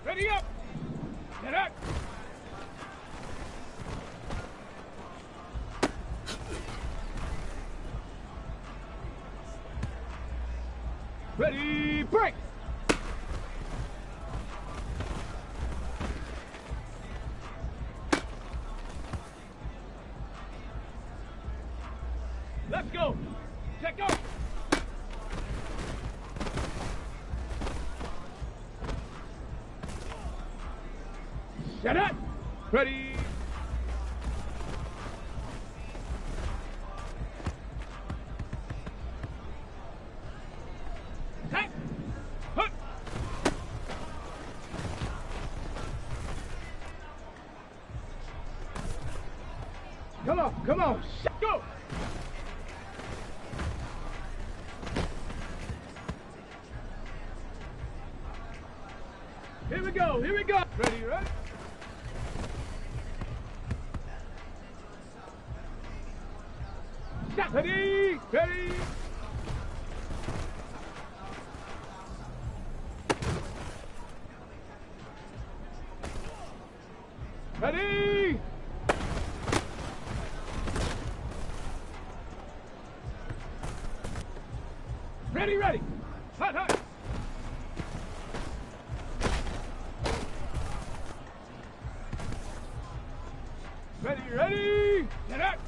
Ready up! Get up! Ready, break! Let's go! Check go! Set up! Ready! Set! Hut! Come on! Set, go! Here we go! Ready, right? Ready! Ready! Ready! Ready, ready! Hut, hut! Ready, ready! Get up!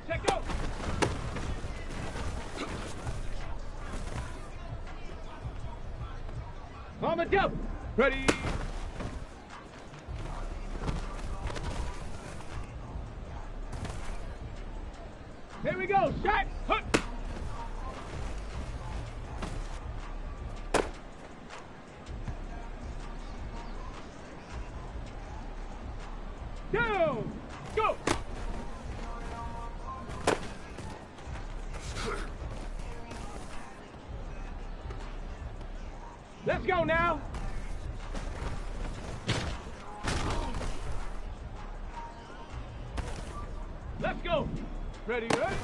Check, go! On the double. Ready? Here we go. Shot. Hut. Down. Go. Let's go now. Let's go. Ready, ready?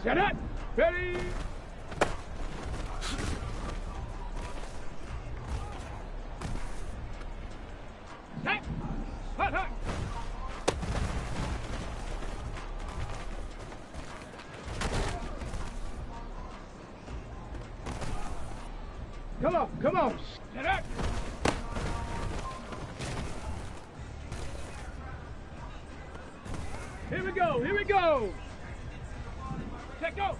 Set up. Ready. Set. Hut, hut. Come on, get up! Here we go! Check go!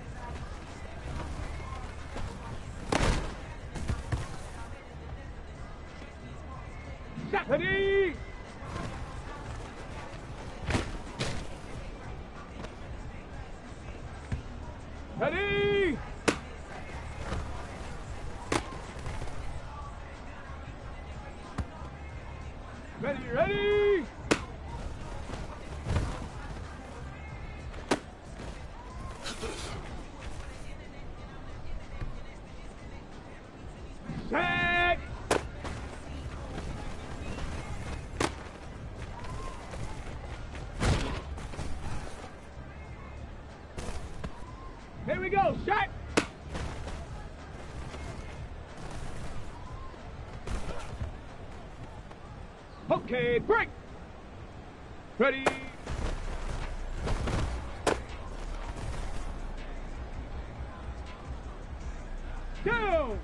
Shot, ready! Ready! Ready, ready! we go. Shot. Okay, break. Ready. Down.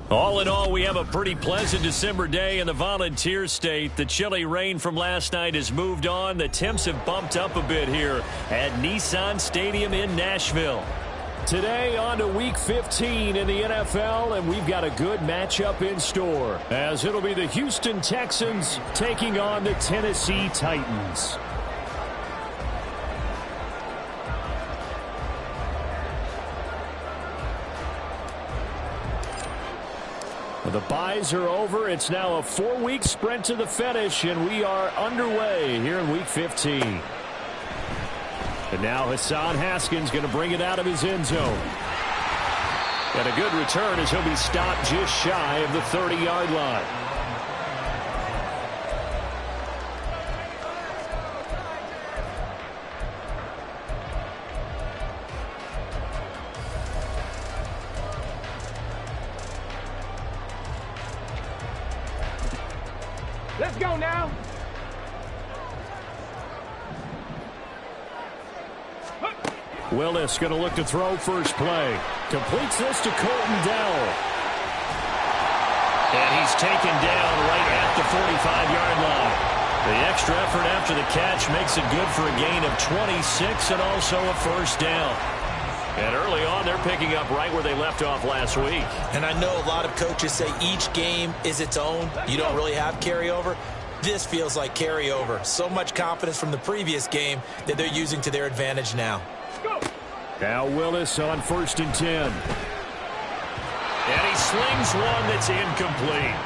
All in all, we have a pretty pleasant December day in the Volunteer State. The chilly rain from last night has moved on. The temps have bumped up a bit here at Nissan Stadium in Nashville. Today on to Week 15 in the NFL, and we've got a good matchup in store, as it'll be the Houston Texans taking on the Tennessee Titans. The byes are over. It's now a 4-week sprint to the finish, and we are underway here in Week 15. And now Hassan Haskins going to bring it out of his end zone. And a good return as he'll be stopped just shy of the 30-yard line. Let's go now. Willis going to look to throw first play. Completes this to Colton Dowell. And he's taken down right at the 45-yard line. The extra effort after the catch makes it good for a gain of 26 and also a first down. And early on, they're picking up right where they left off last week. And I know a lot of coaches say each game is its own. You don't really have carryover. This feels like carryover. So much confidence from the previous game that they're using to their advantage now. Now Willis on 1st and 10. And he slings one that's incomplete.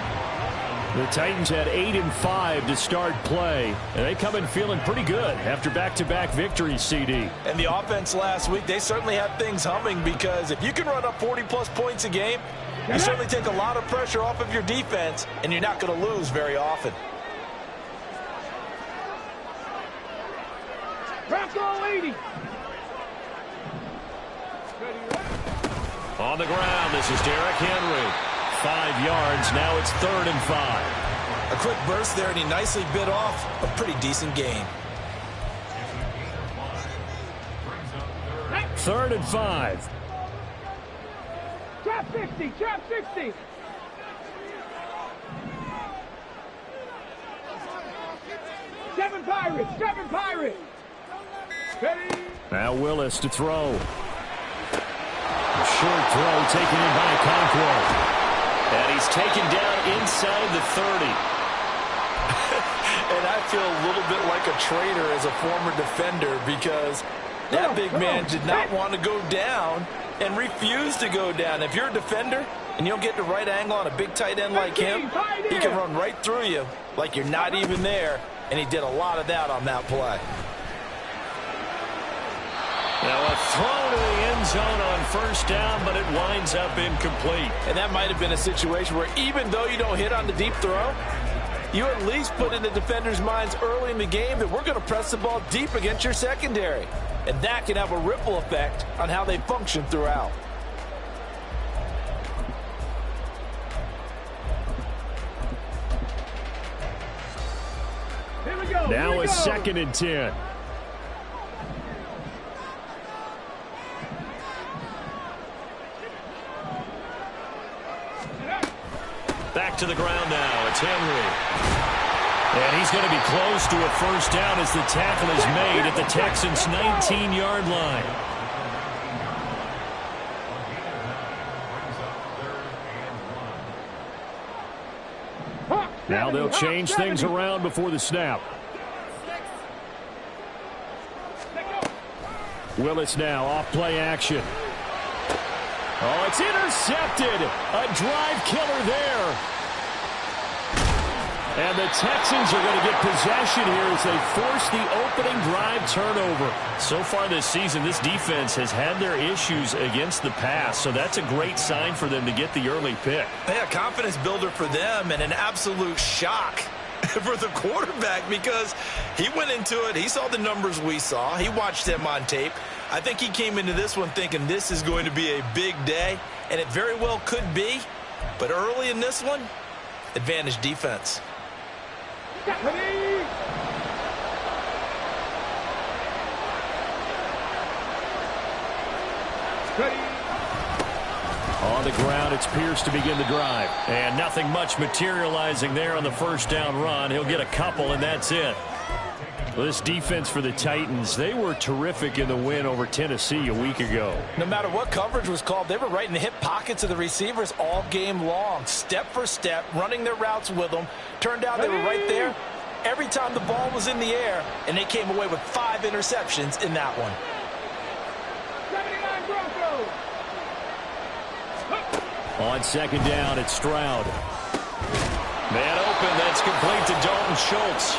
The Titans had 8 and 5 to start play, and they come in feeling pretty good after back-to-back victories, CD. And the offense last week, they certainly had things humming, because if you can run up 40-plus points a game, you certainly take a lot of pressure off of your defense, and you're not going to lose very often. Bronco 80. On the ground, this is Derrick Henry. 5 yards, now it's 3rd and 5. A quick burst there, and he nicely bit off a pretty decent gain. 3rd and 5. Trap 60, trap 60. Seven Pirates! Seven Pirates! Ready? Now Willis to throw. A short throw taken in by Conquo. And he's taken down inside the 30. And I feel a little bit like a traitor as a former defender because that big man did not want to go down and refused to go down. If you're a defender and you don't get the right angle on a big tight end like him, he can run right through you like you're not even there, and he did a lot of that on that play. Now a throw to the end zone on first down, but it winds up incomplete. And that might have been a situation where even though you don't hit on the deep throw, you at least put in the defenders' minds early in the game that we're going to press the ball deep against your secondary. And that can have a ripple effect on how they function throughout. Here we go. Now a 2nd and 10. Back to the ground now. It's Henry. And he's going to be close to a first down as the tackle is made at the Texans' 19-yard line. Now they'll change things around before the snap. Willis now off play action. Oh, it's intercepted. A drive killer there. And the Texans are going to get possession here as they force the opening drive turnover. So far this season, this defense has had their issues against the pass, so that's a great sign for them to get the early pick. Yeah, confidence builder for them and an absolute shock for the quarterback because he went into it. He saw the numbers we saw. He watched them on tape. I think he came into this one thinking this is going to be a big day, and it very well could be. But early in this one, advantage defense. Ready? Ready? On the ground, it's Pierce to begin the drive. And nothing much materializing there on the first down run. He'll get a couple, and that's it. Well, this defense for the Titans, they were terrific in the win over Tennessee a week ago. No matter what coverage was called, they were right in the hip pockets of the receivers all game long. Step for step, running their routes with them. Turned out they were right there every time the ball was in the air, and they came away with 5 interceptions in that one. 79 Broncos. On second down, it's Stroud. Man open, that's complete to Dalton Schultz.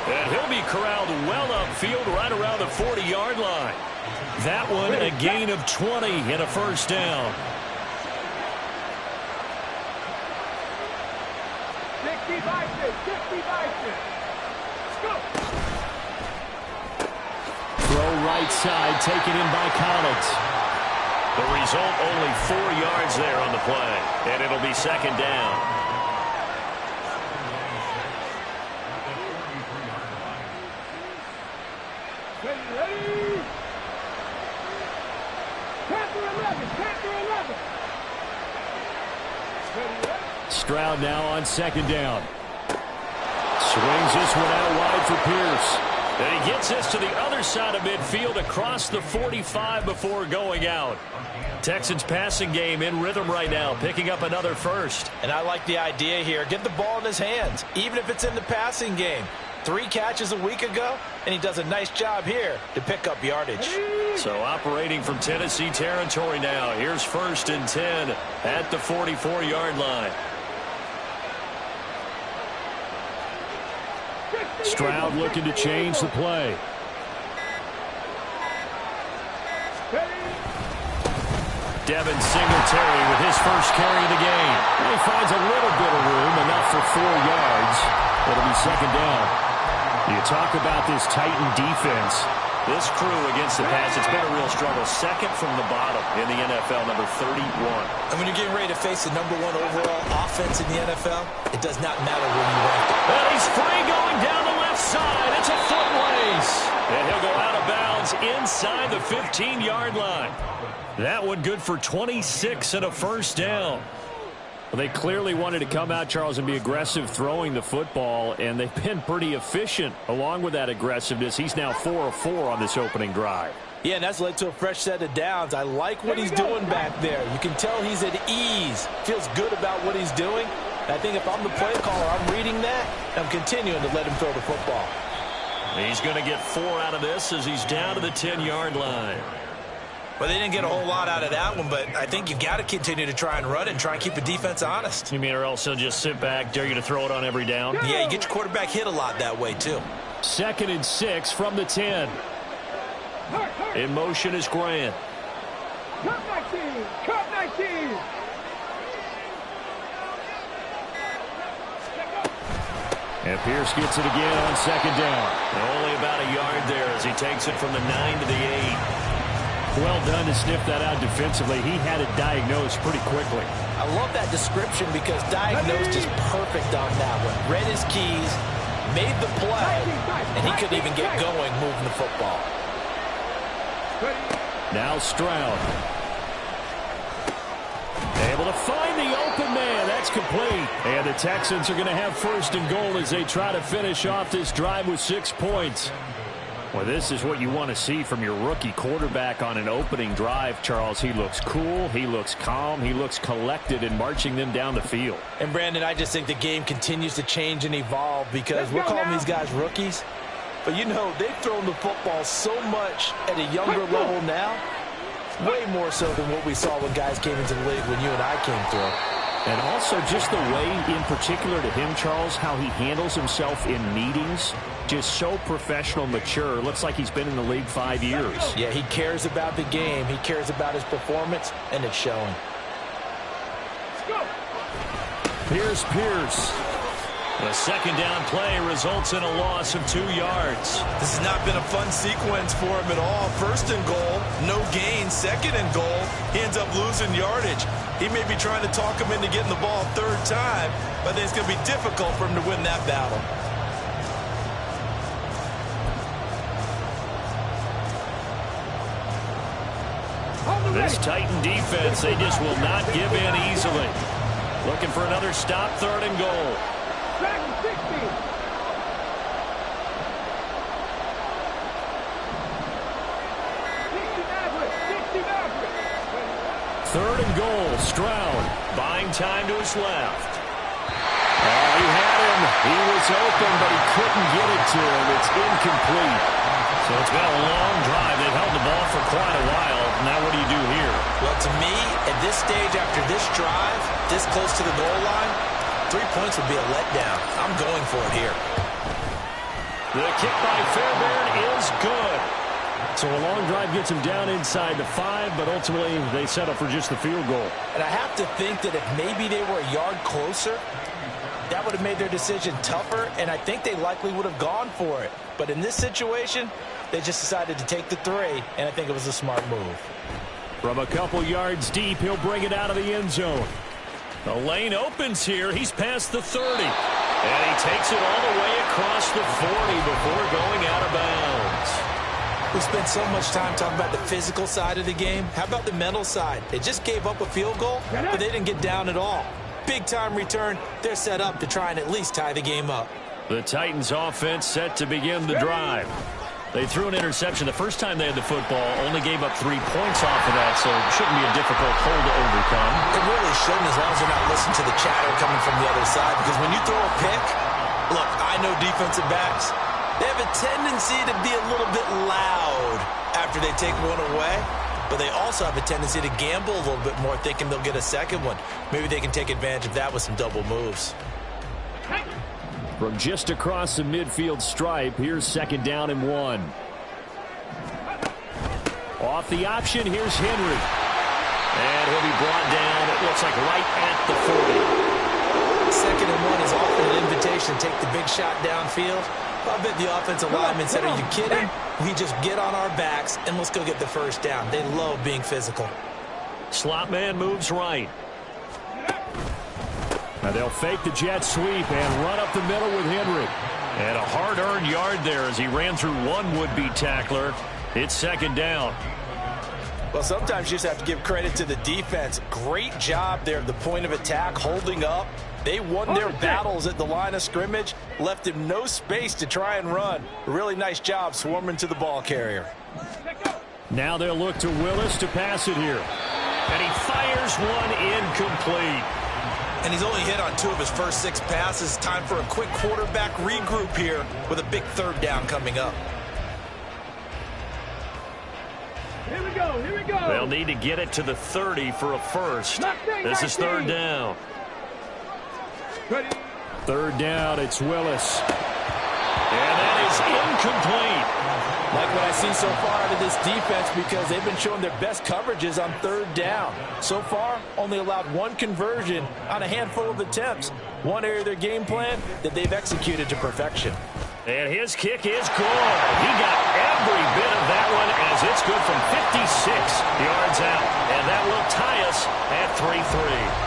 And he'll be corralled well upfield right around the 40-yard line. That one a gain of 20 and a first down. 65. Go. Throw right side, taken in by Collins. The result, only 4 yards there on the play. And it'll be second down. Ready? Panther 11. Ready? Stroud now on second down. Swings this one out wide for Pierce. And he gets this to the other side of midfield across the 45 before going out. Texans passing game in rhythm right now, picking up another first. And I like the idea here. Get the ball in his hands, even if it's in the passing game. 3 catches a week ago, and he does a nice job here to pick up yardage. So operating from Tennessee territory now. Here's 1st and 10 at the 44-yard line. Stroud looking to change the play. Devin Singletary with his first carry of the game. He finds a little bit of room, enough for 4 yards. It'll be second down. You talk about this Titan defense. This crew against the pass, it's been a real struggle. Second from the bottom in the NFL, number 31. And when you're getting ready to face the number 1 overall offense in the NFL, it does not matter where you rank. And he's free going down the left side. It's a foot race. And he'll go out of bounds inside the 15-yard line. That one good for 26 and a first down. Well, they clearly wanted to come out, Charles, and be aggressive throwing the football, and they've been pretty efficient along with that aggressiveness. He's now 4 of 4 on this opening drive. Yeah, and that's led to a fresh set of downs. I like what he's doing back there. You can tell he's at ease. Feels good about what he's doing. And I think if I'm the play caller, I'm reading that, and I'm continuing to let him throw the football. He's going to get 4 out of this as he's down to the 10-yard line. Well, they didn't get a whole lot out of that one, but I think you've got to continue to try and run it and try and keep the defense honest. You mean or else he'll just sit back, dare you to throw it on every down? Yeah, you get your quarterback hit a lot that way, too. 2nd and 6 from the 10. In motion is Grant. Cut 19! Cut 19! And Pierce gets it again on 2nd down. Only about a yard there as he takes it from the 9 to the 8. Well done to sniff that out defensively. He had it diagnosed pretty quickly. I love that description because diagnosed is perfect on that one. Read his keys, made the play, and he couldn't even get going moving the football. Now Stroud. Able to find the open man. That's complete. And the Texans are going to have 1st and goal as they try to finish off this drive with 6 points. Well, this is what you want to see from your rookie quarterback on an opening drive, Charles. He looks cool. He looks calm. He looks collected in marching them down the field. And, Brandon, I just think the game continues to change and evolve because we're calling these guys rookies. But, you know, they've thrown the football so much at a younger level now, way more so than what we saw when guys came into the league when you and I came through. And also just the way, in particular to him, Charles, how he handles himself in meetings. Just so professional, mature. Looks like he's been in the league 5 years. Yeah, he cares about the game. He cares about his performance, and it's showing. Pierce. The 2nd down play results in a loss of 2 yards. This has not been a fun sequence for him at all. 1st and goal, no gain. 2nd and goal, he ends up losing yardage. He may be trying to talk him into getting the ball 3rd time, but I think it's going to be difficult for him to win that battle. This Titan defense, they just will not give in easily. Looking for another stop, 3rd and goal. 3rd and goal, Stroud buying time to his left. He had him. He was open, but he couldn't get it to him. It's incomplete. So it's been a long drive. They've held the ball for quite a while. Now what do you do here? Well, to me, at this stage after this drive, this close to the goal line, 3 points would be a letdown. I'm going for it here. The kick by Fairbairn is good. So a long drive gets him down inside the 5, but ultimately they settle for just the field goal. And I have to think that if maybe they were a yard closer, that would have made their decision tougher, and I think they likely would have gone for it. But in this situation, they just decided to take the 3, and I think it was a smart move. From a couple yards deep, he'll bring it out of the end zone. The lane opens here. He's past the 30. And he takes it all the way across the 40 before going out of bounds. We spent so much time talking about the physical side of the game. How about the mental side? They just gave up a field goal, but they didn't get down at all. Big-time return. They're set up to try and at least tie the game up. The Titans offense set to begin the drive. They threw an interception the first time they had the football, only gave up 3 points off of that, so it shouldn't be a difficult hole to overcome. It really shouldn't, as long as you're not listening to the chatter coming from the other side, because when you throw a pick, look, I know defensive backs, they have a tendency to be a little bit loud after they take one away, but they also have a tendency to gamble a little bit more, thinking they'll get a second one. Maybe they can take advantage of that with some double moves. From just across the midfield stripe, here's 2nd down and 1. Off the option, here's Henry. And he'll be brought down, it looks like right at the 40. 2nd and 1 is often an invitation to take the big shot downfield. I bet the offensive lineman said, are you kidding? We just get on our backs and let's go get the 1st down. They love being physical. Slot man moves right. Now they'll fake the jet sweep and run up the middle with Henry. And a hard-earned yard there as he ran through one would-be tackler. It's 2nd down. Well, sometimes you just have to give credit to the defense. Great job there at the point of attack, holding up. They won their battles at the line of scrimmage, left him no space to try and run. A really nice job swarming to the ball carrier. Now they'll look to Willis to pass it here. And he fires one incomplete. And he's only hit on 2 of his first 6 passes. Time for a quick quarterback regroup here with a big 3rd down coming up. Here we go, here we go. They'll need to get it to the 30 for a first. This is 3rd down. Ready. 3rd down, it's Willis. And that is incomplete. Like what I see so far out of this defense, because they've been showing their best coverages on 3rd down. So far, only allowed 1 conversion on a handful of attempts. One area of their game plan that they've executed to perfection. And his kick is good. He got every bit of that one as it's good from 56 yards out. And that will tie us at 3-3.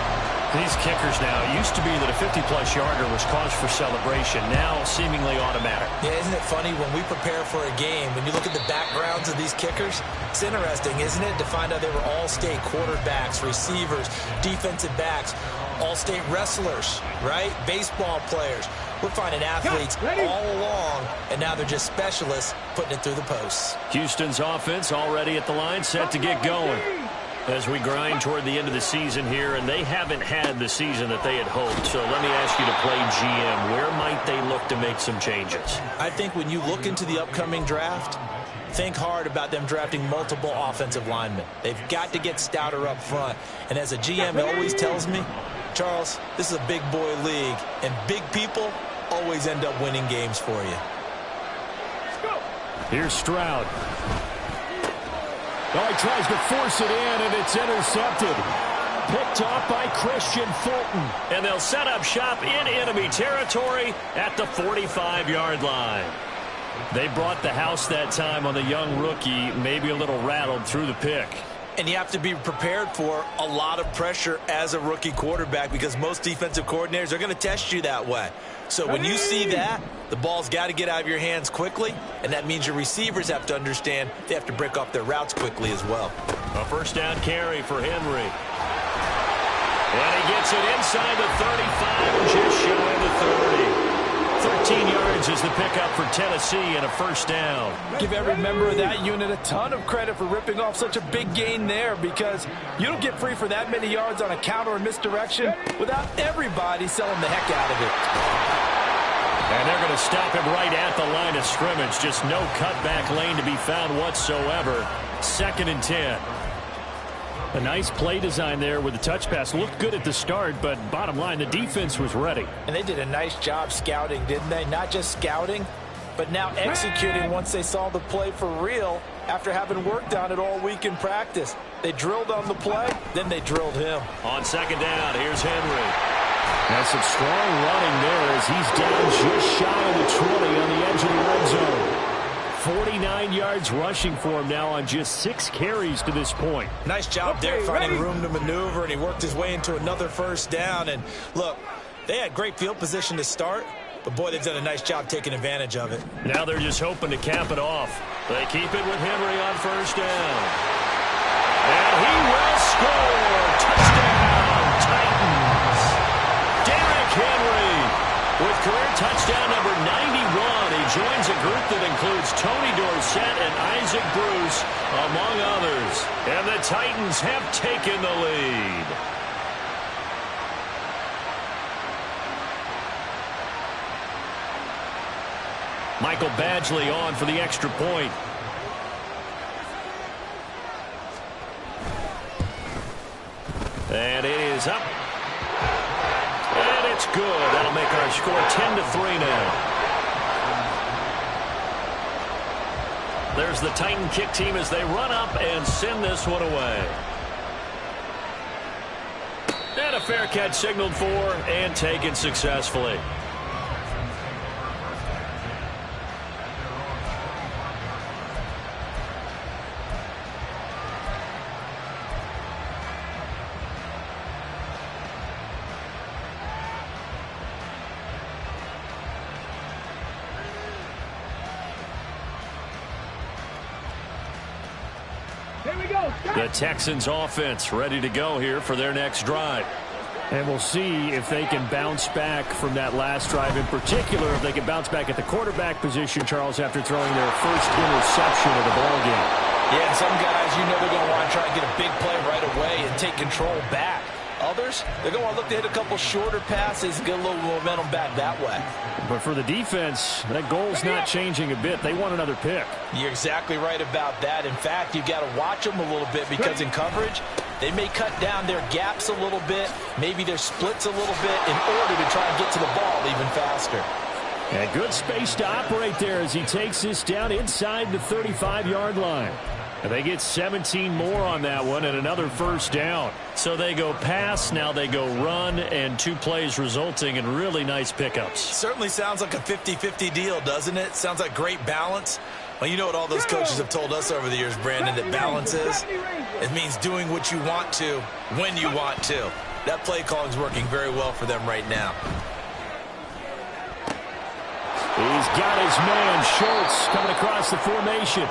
These kickers now, it used to be that a 50-plus yarder was cause for celebration. Now seemingly automatic. Yeah, isn't it funny when we prepare for a game, when you look at the backgrounds of these kickers, it's interesting, isn't it, to find out they were all-state quarterbacks, receivers, defensive backs, all-state wrestlers, right? Baseball players. We're finding athletes all along, and now they're just specialists putting it through the posts. Houston's offense already at the line, set to get going as we grind toward the end of the season here, and they haven't had the season that they had hoped. So let me ask you to play GM. Where might they look to make some changes? I think when you look into the upcoming draft, think hard about them drafting multiple offensive linemen. They've got to get stouter up front. And as a GM always tells me, Charles, this is a big boy league, and big people always end up winning games for you. Here's Stroud. Oh, he tries to force it in, and it's intercepted. Picked off by Christian Fulton. And they'll set up shop in enemy territory at the 45-yard line. They brought the house that time on the young rookie, maybe a little rattled through the pick. And you have to be prepared for a lot of pressure as a rookie quarterback, because most defensive coordinators are going to test you that way. So when you see that, the ball's got to get out of your hands quickly, and that means your receivers have to understand they have to break off their routes quickly as well. A first down carry for Henry. And he gets it inside the 35 and just shy of the 30. 13 yards is the pickup for Tennessee and a first down. Give every member of that unit a ton of credit for ripping off such a big gain there, because you don't get free for that many yards on a counter or misdirection without everybody selling the heck out of it. And they're going to stop him right at the line of scrimmage. Just no cutback lane to be found whatsoever. 2nd and 10. A nice play design there with the touch pass. Looked good at the start, but bottom line, the defense was ready. And they did a nice job scouting, didn't they? Not just scouting, but now executing once they saw the play for real after having worked on it all week in practice. They drilled on the play, then they drilled him. On 2nd down, here's Henry. That's some strong running there as he's down just shy of the 20 on the edge of the red zone. 49 yards rushing for him now on just 6 carries to this point. Nice job there finding room to maneuver, and he worked his way into another first down. And look, they had great field position to start, but boy, they've done a nice job taking advantage of it. Now they're just hoping to cap it off. They keep it with Henry on first down. And he will score. Touchdown, Titans. Derrick Henry with career touchdown number 91. He joins a group that includes Tony Dorsett and Isaac Bruce, among others. And the Titans have taken the lead. Michael Badgley on for the extra point. And it is up. And it's good. That'll make our score 10-3 now. There's the Titan kick team as they run up and send this one away. And a fair catch signaled for and taken successfully. Here we go. The Texans offense ready to go here for their next drive. And we'll see if they can bounce back from that last drive in particular, if they can bounce back at the quarterback position, Charles, after throwing their first interception of the ballgame. Yeah, and some guys, you know they're going to want to try and get a big play right away and take control back. Others, they're going to want to look to hit a couple shorter passes, get a little momentum back that way. But for the defense, that goal's not changing a bit. They want another pick. You're exactly right about that. In fact, you've got to watch them a little bit because in coverage, they may cut down their gaps a little bit, maybe their splits a little bit in order to try and get to the ball even faster. And good space to operate there as he takes this down inside the 35-yard line. And they get 17 more on that one and another first down. So they go pass, now they go run, and 2 plays resulting in really nice pickups. Certainly sounds like a 50-50 deal, doesn't it? Sounds like great balance. Well, you know what all those coaches have told us over the years, Brandon, that balance is? It means doing what you want to when you want to. That play calling is working very well for them right now. He's got his man, Schultz, coming across the formation.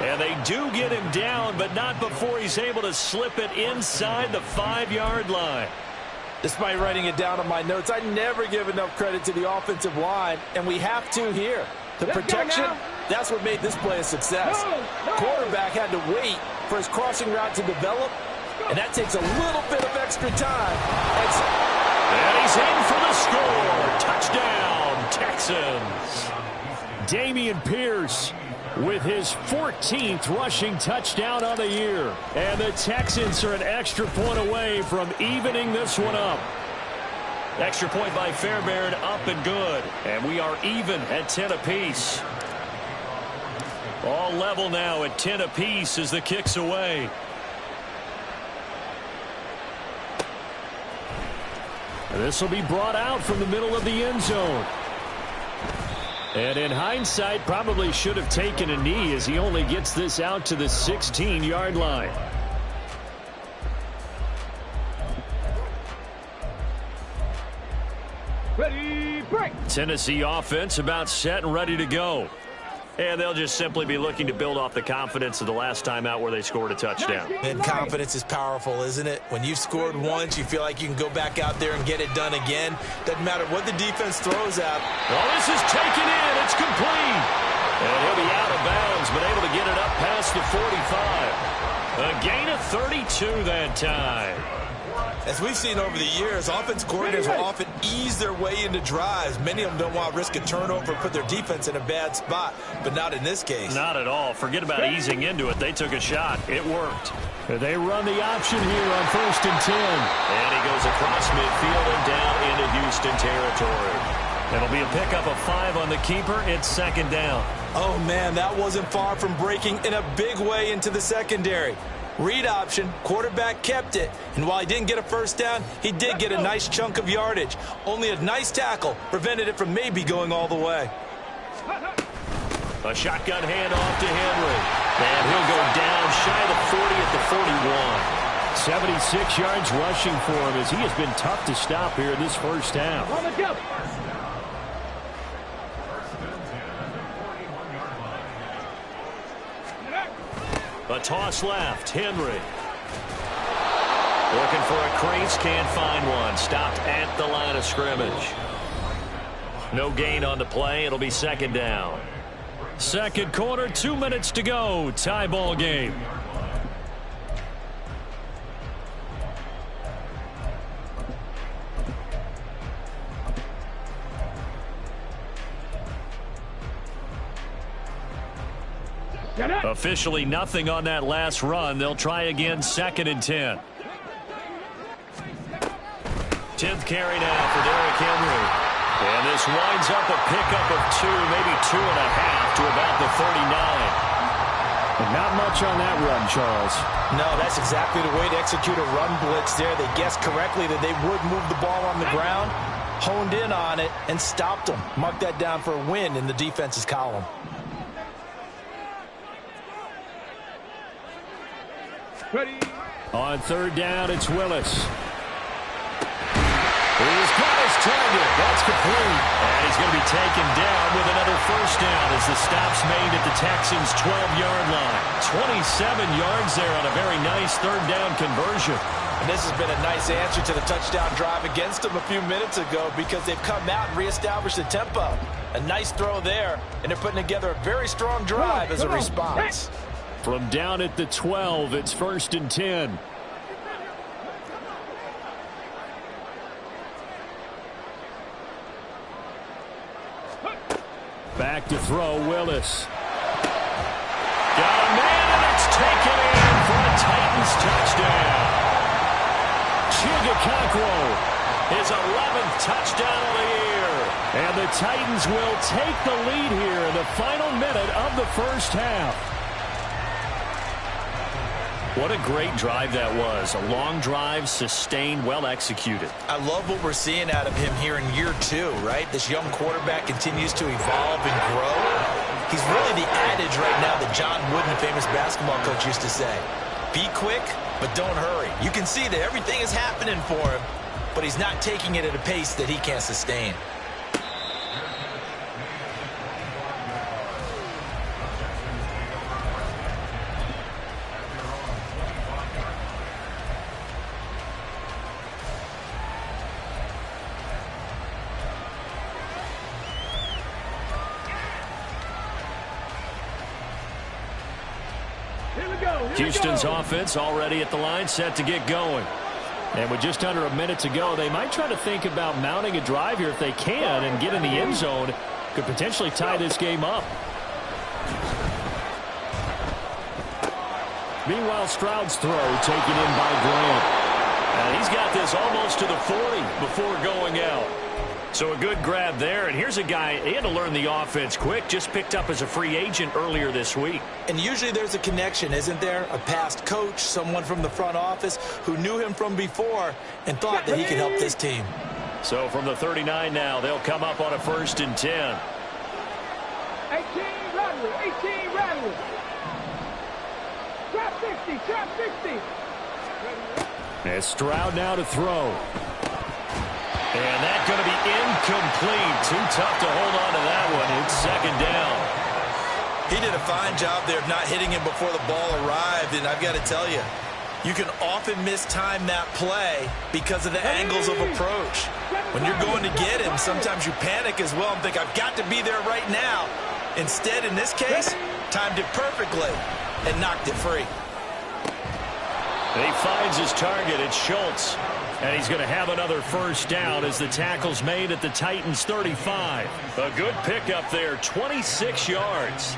And they do get him down, but not before he's able to slip it inside the 5-yard line. Despite writing it down on my notes, I never give enough credit to the offensive line, and we have to here. The protection, that's what made this play a success. Quarterback had to wait for his crossing route to develop, and that takes a little bit of extra time. And he's in for the score. Touchdown, Texans. Dameon Pierce with his 14th rushing touchdown on the year. And the Texans are an extra point away from evening this one up. Extra point by Fairbairn, up and good. And we are even at 10 apiece. All level now at 10 apiece as the kick's away. This will be brought out from the middle of the end zone. And in hindsight, probably should have taken a knee as he only gets this out to the 16-yard line. Ready, break. Tennessee offense about set and ready to go. And they'll just simply be looking to build off the confidence of the last time out where they scored a touchdown. And confidence is powerful, isn't it? When you've scored once, you feel like you can go back out there and get it done again. Doesn't matter what the defense throws out. Well, this is taken in. It's complete. And he'll be out of bounds, but able to get it up past the 45. A gain of 32 that time. As we've seen over the years, offense coordinators will often ease their way into drives. Many of them don't want to risk a turnover and put their defense in a bad spot, but not in this case. Not at all. Forget about easing into it. They took a shot. It worked. They run the option here on 1st and 10. And he goes across midfield and down into Houston territory. It'll be a pickup of 5 on the keeper. It's 2nd down. Oh, man, that wasn't far from breaking in a big way into the secondary. Read option, quarterback kept it, and while he didn't get a first down, he did get a nice chunk of yardage. Only a nice tackle prevented it from maybe going all the way. A shotgun handoff to Henry, and he'll go down shy of the 40 at the 41. 76 yards rushing for him as he has been tough to stop here in this first half. On the jump. A toss left. Henry. Looking for a crease. Can't find one. Stopped at the line of scrimmage. No gain on the play. It'll be 2nd down. 2nd quarter. 2 minutes to go. Tie ball game. Officially nothing on that last run. They'll try again 2nd and 10. 10th carry now for Derrick Henry. And this winds up a pickup of 2, maybe 2.5 to about the 39. And not much on that run, Charles. No, that's exactly the way to execute a run blitz there. They guessed correctly that they would move the ball on the ground, honed in on it, and stopped them. Mark that down for a win in the defense's column. Ready. On 3rd down, it's Willis. He's got his target. That's complete. And he's going to be taken down with another first down as the stop's made at the Texans' 12-yard line. 27 yards there on a very nice third down conversion. And this has been a nice answer to the touchdown drive against them a few minutes ago because they've come out and reestablished the tempo. A nice throw there, and they're putting together a very strong drive as a response. From down at the 12, it's 1st and 10. Back to throw, Willis. Got a man, and it's taken in for a Titans touchdown. Chigakakro, his 11th touchdown of the year. And the Titans will take the lead here in the final minute of the first half. What a great drive that was. A long drive, sustained, well executed. I love what we're seeing out of him here in year 2, right? This young quarterback continues to evolve and grow. He's really the adage right now that John Wooden, the famous basketball coach, used to say. Be quick, but don't hurry. You can see that everything is happening for him, but he's not taking it at a pace that he can't sustain. Houston's offense already at the line, set to get going. And with just under a minute to go, they might try to think about mounting a drive here if they can and get in the end zone. Could potentially tie this game up. Meanwhile, Stroud's throw taken in by Grant. And he's got this almost to the 40 before going out. So a good grab there, and here's a guy, he had to learn the offense quick, just picked up as a free agent earlier this week. And usually there's a connection, isn't there? A past coach, someone from the front office who knew him from before and thought that he could help this team. So from the 39 now, they'll come up on a 1st and 10. 18 Radley. Trap 60. And Stroud now to throw. And that's going to be incomplete. Too tough to hold on to that one. It's 2nd down. He did a fine job there of not hitting him before the ball arrived. And I've got to tell you, you can often mistime that play because of the angles of approach. When you're going to get him, sometimes you panic as well and think, I've got to be there right now. Instead, in this case, timed it perfectly and knocked it free. And he finds his target. It's Schultz. And he's going to have another first down as the tackle's made at the Titans' 35. A good pickup there, 26 yards.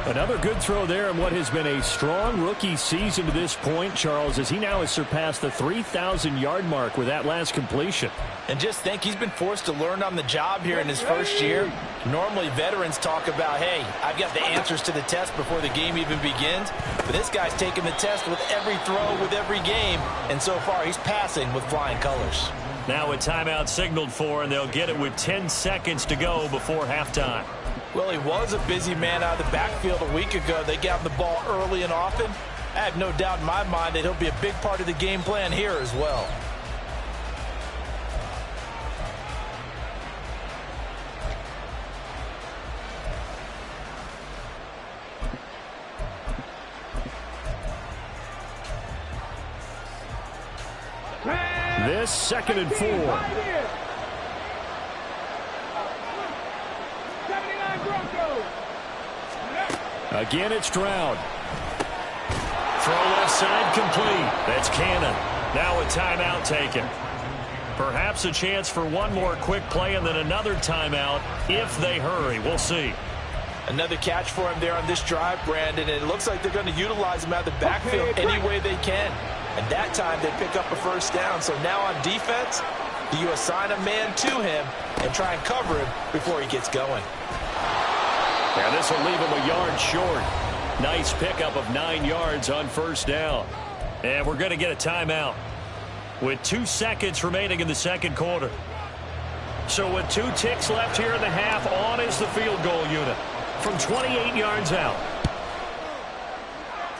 Another good throw there in what has been a strong rookie season to this point, Charles, as he now has surpassed the 3,000-yard mark with that last completion. And just think, he's been forced to learn on the job here in his first year. Normally, veterans talk about, hey, I've got the answers to the test before the game even begins. But this guy's taking the test with every throw, with every game. And so far, he's passing with flying colors. Now a timeout signaled for, and they'll get it with 10 seconds to go before halftime. Well, he was a busy man out of the backfield a week ago. They got him the ball early and often. I have no doubt in my mind that he'll be a big part of the game plan here as well. This 2nd and 4. Again, it's Stroud. Throw left side complete. That's Cannon. Now a timeout taken. Perhaps a chance for one more quick play and then another timeout if they hurry. We'll see. Another catch for him there on this drive, Brandon, and it looks like they're going to utilize him out of the backfield any way they can. And that time they pick up a first down. So now on defense, do you assign a man to him and try and cover him before he gets going? And this will leave him a yard short. Nice pickup of 9 yards on first down. And we're going to get a timeout with 2 seconds remaining in the second quarter. So with 2 ticks left here in the half, on is the field goal unit from 28 yards out.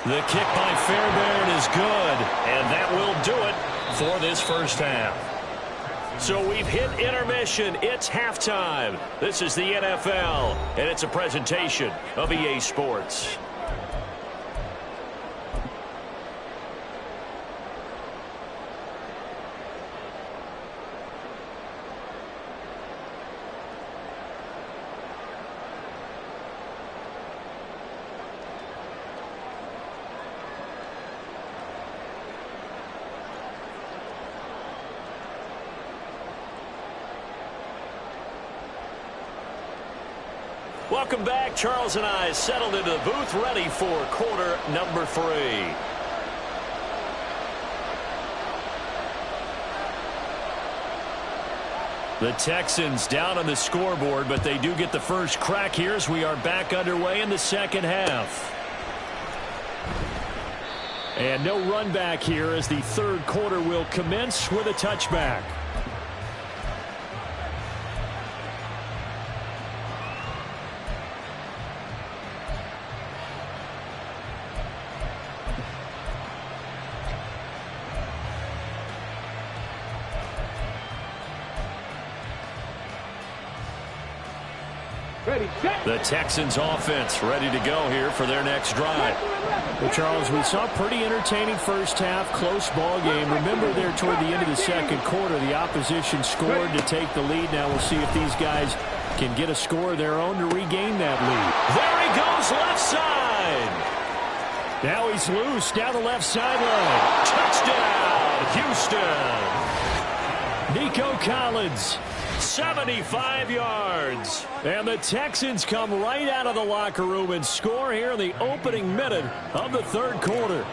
The kick by Fairbairn is good, and that will do it for this first half. So we've hit intermission. It's halftime. This is the NFL, and it's a presentation of EA Sports. Welcome back. Charles and I settled into the booth, ready for quarter number 3. The Texans down on the scoreboard, but they do get the first crack here as we are back underway in the second half. And no run back here as the third quarter will commence with a touchback. The Texans offense ready to go here for their next drive. Well, Charles, we saw a pretty entertaining first half, close ball game. Remember there toward the end of the second quarter, the opposition scored to take the lead. Now we'll see if these guys can get a score of their own to regain that lead. There he goes, left side. Now he's loose down the left sideline. Touchdown, Houston. Nico Collins. 75 yards. And the Texans come right out of the locker room and score here in the opening minute of the third quarter.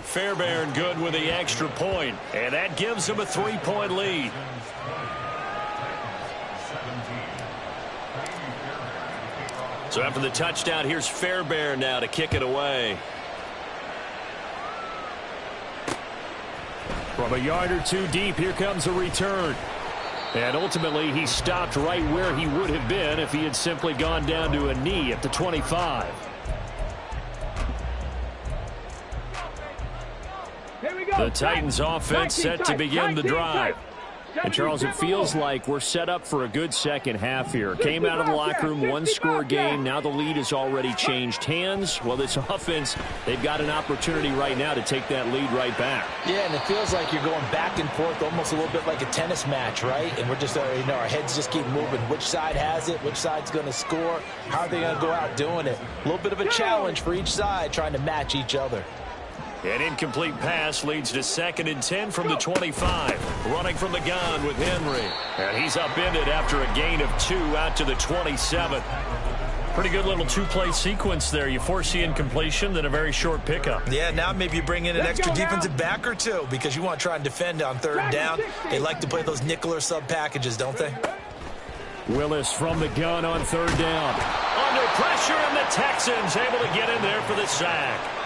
Fairbairn good with the extra point, and that gives them a 3-point lead. So after the touchdown, here's Fairbairn now to kick it away. From a yard or two deep, here comes a return. And ultimately, he stopped right where he would have been if he had simply gone down to a knee at the 25. Here we go. The Titans offense set to begin the drive. And Charles, it feels like we're set up for a good second half here. Came out of the locker room, one-score game. Now the lead has already changed hands. Well, this offense, they've got an opportunity right now to take that lead right back. Yeah, and it feels like you're going back and forth almost a little bit like a tennis match, right? And we're just, our heads just keep moving. Which side has it? Which side's going to score? How are they going to go out doing it? A little bit of a challenge for each side trying to match each other. An incomplete pass leads to 2nd and 10 from the 25. Running from the gun with Henry. And he's upended after a gain of 2 out to the 27. Pretty good little two-play sequence there. You force the incompletion, then a very short pickup. Yeah, now maybe you bring in an extra defensive back or two because you want to try and defend on third down. They like to play those nickel or sub packages, don't they? Willis from the gun on third down. Under pressure, and the Texans able to get in there for the sack.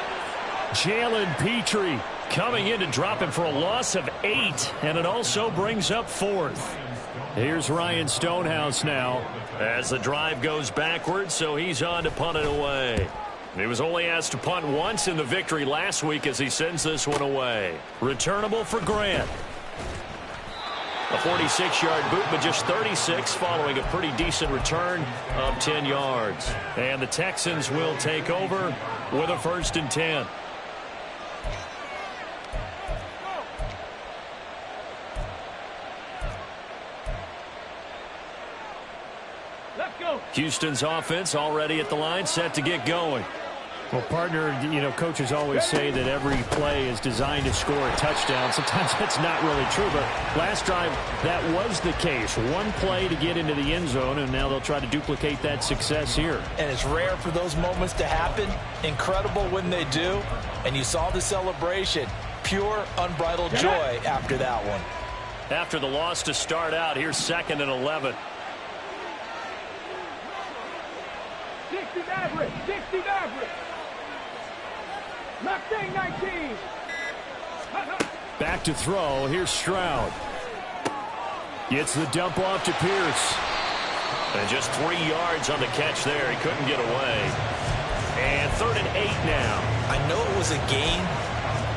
Jalen Petrie coming in to drop him for a loss of 8, and it also brings up 4th. Here's Ryan Stonehouse now. As the drive goes backwards, so he's on to punt it away. He was only asked to punt once in the victory last week as he sends this one away. Returnable for Grant. A 46-yard boot, but just 36 following a pretty decent return of 10 yards. And the Texans will take over with a 1st and 10. Houston's offense already at the line, set to get going. Well, partner, coaches always say that every play is designed to score a touchdown. Sometimes that's not really true, but last drive, that was the case. One play to get into the end zone, and now they'll try to duplicate that success here. And it's rare for those moments to happen. Incredible when they do. And you saw the celebration. Pure, unbridled joy after that one. After the loss to start out, here's 2nd and 11. 60 average, 60 average. Mustang 19. Back to throw. Here's Stroud. Gets the dump off to Pierce. And just 3 yards on the catch there. He couldn't get away. And 3rd and 8 now. I know it was a gain,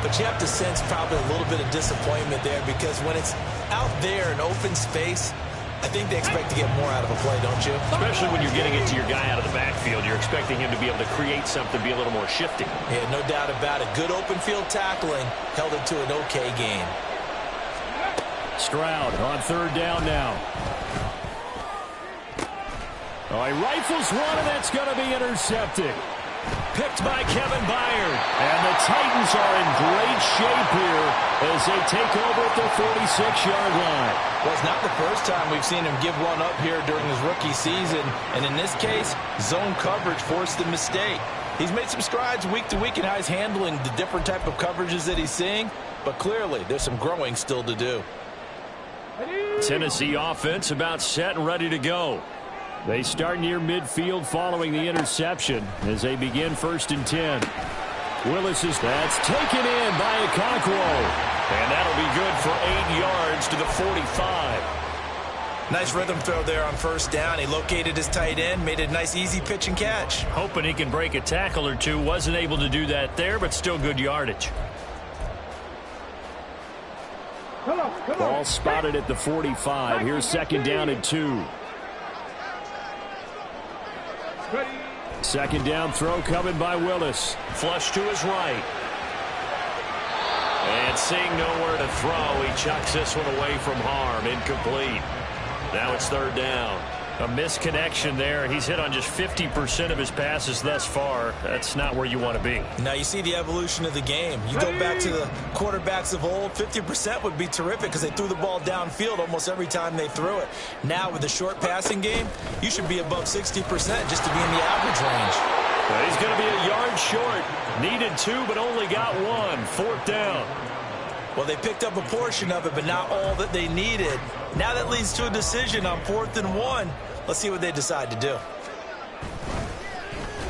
but you have to sense probably a little bit of disappointment there because when it's out there in open space, I think they expect to get more out of a play, don't you? Especially when you're getting it to your guy out of the backfield. You're expecting him to be able to create something, be a little more shifty. Yeah, no doubt about it. Good open field tackling held it to an okay game. Stroud on third down now. Oh, he rifles one, and that's going to be intercepted. Picked by Kevin Byard. And the Titans are in great shape here as they take over at their 46-yard line. Well, it's not the first time we've seen him give one up here during his rookie season. And in this case, zone coverage forced the mistake. He's made some strides week to week in how he's handling the different type of coverages that he's seeing. But clearly, there's some growing still to do. Tennessee offense about set and ready to go. They start near midfield following the interception as they begin 1st and 10. Willis is that's taken in by Okonkwo. And that'll be good for 8 yards to the 45. Nice rhythm throw there on 1st down. He located his tight end, made a nice easy pitch and catch. Hoping he can break a tackle or two. Wasn't able to do that there, but still good yardage. Ball spotted at the 45. Here's 2nd down and 2. 2nd down throw coming by Willis. Flush to his right. And seeing nowhere to throw, he chucks this one away from harm. Incomplete. Now it's 3rd down. A misconnection there. He's hit on just 50% of his passes thus far. That's not where you want to be. Now you see the evolution of the game. You go back to the quarterbacks of old, 50% would be terrific because they threw the ball downfield almost every time they threw it. Now with the short passing game, you should be above 60% just to be in the average range. Well, he's going to be a yard short. Needed 2, but only got 1. 4th down. Well, they picked up a portion of it, but not all that they needed. Now that leads to a decision on 4th and 1. Let's see what they decide to do.